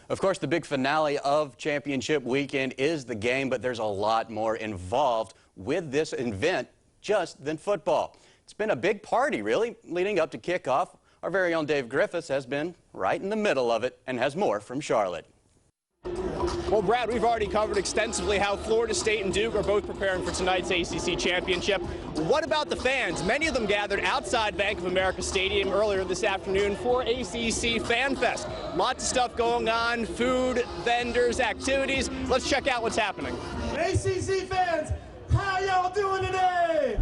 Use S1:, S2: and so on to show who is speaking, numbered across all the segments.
S1: Of course, the big finale of championship weekend is the game, but there's a lot more involved with this event just than football. It's been a big party, really, leading up to kickoff. Our very own Dave Griffiths has been right in the middle of it and has more from Charlotte.
S2: Well, Brad, we've already covered extensively how Florida State and Duke are both preparing for tonight's ACC championship. What about the fans? Many of them gathered outside Bank of America Stadium earlier this afternoon for ACC Fan Fest. Lots of stuff going on, food, vendors, activities. Let's check out what's happening.
S3: ACC fans, how y'all doing today?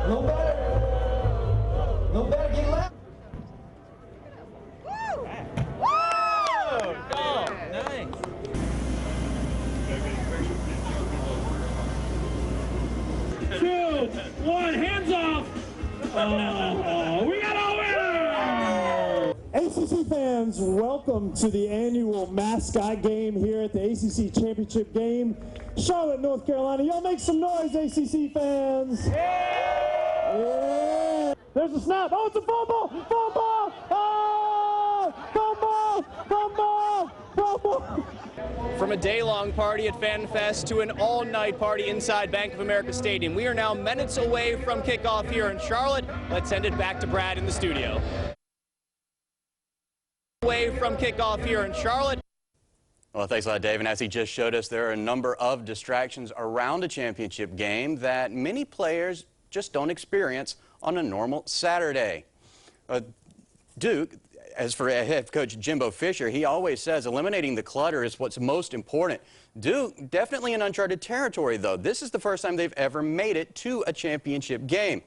S3: No better. No better. Get loud.
S4: Two, one, hands off. Oh, we got a winner!
S3: ACC fans, welcome to the annual mascot game here at the ACC Championship game, Charlotte, North Carolina. Y'all make some noise, ACC fans. Yeah. There's a snap. Oh, it's a fumble! Fumble! Oh! Fumble! Fumble! Fumble!
S2: From a day-long party at Fan Fest to an all-night party inside Bank of America Stadium, we are now minutes away from kickoff here in Charlotte. Let's send it back to Brad in the studio. Away from kickoff here in Charlotte.
S1: Well, thanks a lot, Dave. And as he just showed us, there are a number of distractions around a championship game that many players just don't experience on a normal Saturday. Duke, as for head coach Jimbo Fisher, he always says eliminating the clutter is what's most important. Duke, definitely in uncharted territory, though. This is the first time they've ever made it to a championship game.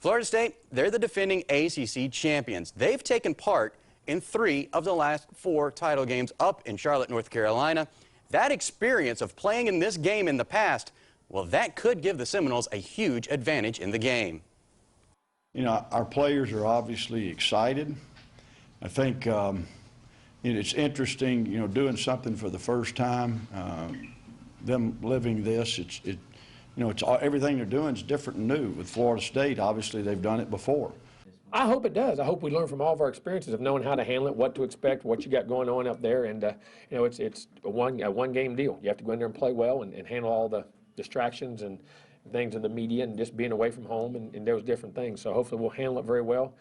S1: Florida State, they're the defending ACC champions. They've taken part in 3 of the last 4 title games up in Charlotte, North Carolina. That experience of playing in this game in the past, well, that could give the Seminoles a huge advantage in the game.
S5: You know, our players are obviously excited. I think it's interesting, you know, doing something for the first time, them living this. Everything they're doing is different and new. With Florida State, obviously they've done it before.
S6: I hope it does. I hope we learn from all of our experiences of knowing how to handle it, what to expect, what you got going on up there, and you know, it's a one game deal. You have to go in there and play well and handle all the distractions and things in the media and just being away from home and those different things. So hopefully we'll handle it very well.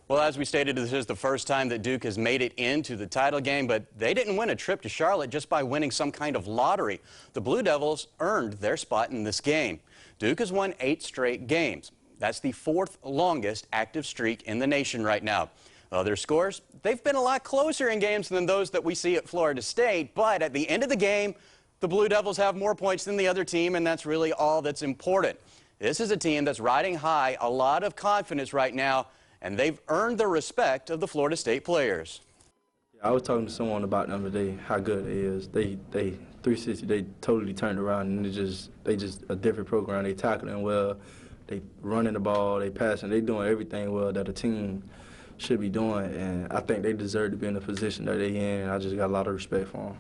S1: Well, as we stated, this is the first time that Duke has made it into the title game, but they didn't win a trip to Charlotte just by winning some kind of lottery. The Blue Devils earned their spot in this game. Duke has won 8 straight games. That's the 4th longest active streak in the nation right now. Other scores, they've been a lot closer in games than those that we see at Florida State, but at the end of the game, the Blue Devils have more points than the other team, and that's really all that's important. This is a team that's riding high, a lot of confidence right now, and they've earned the respect of the Florida State players.
S7: I was talking to someone about them today, how good it is. They 360, they totally turned around, and they just a different program. They tackling well, they running the ball, they passing, they doing everything well that a team should be doing, and I think they deserve to be in the position that they're in. I just got a lot of respect for them.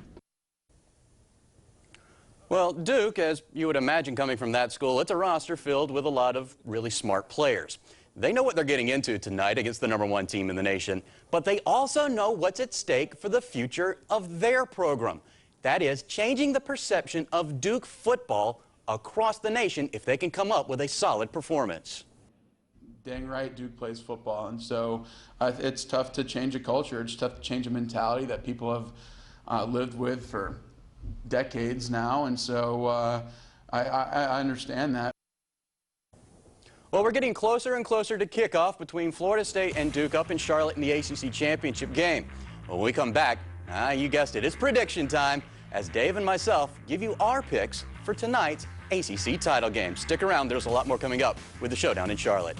S1: Well, Duke, as you would imagine coming from that school, it's a roster filled with a lot of really smart players. They know what they're getting into tonight against the #1 team in the nation, but they also know what's at stake for the future of their program. That is, changing the perception of Duke football across the nation if they can come up with a solid performance.
S8: Dang right, Duke plays football, and so it's tough to change a culture. It's tough to change a mentality that people have lived with for decades now, and so I understand that.
S1: Well, we're getting closer and closer to kickoff between Florida State and Duke up in Charlotte in the ACC Championship game. When we come back, you guessed it, it's prediction time as Dave and myself give you our picks for tonight's ACC title game. Stick around, there's a lot more coming up with the Showdown in Charlotte.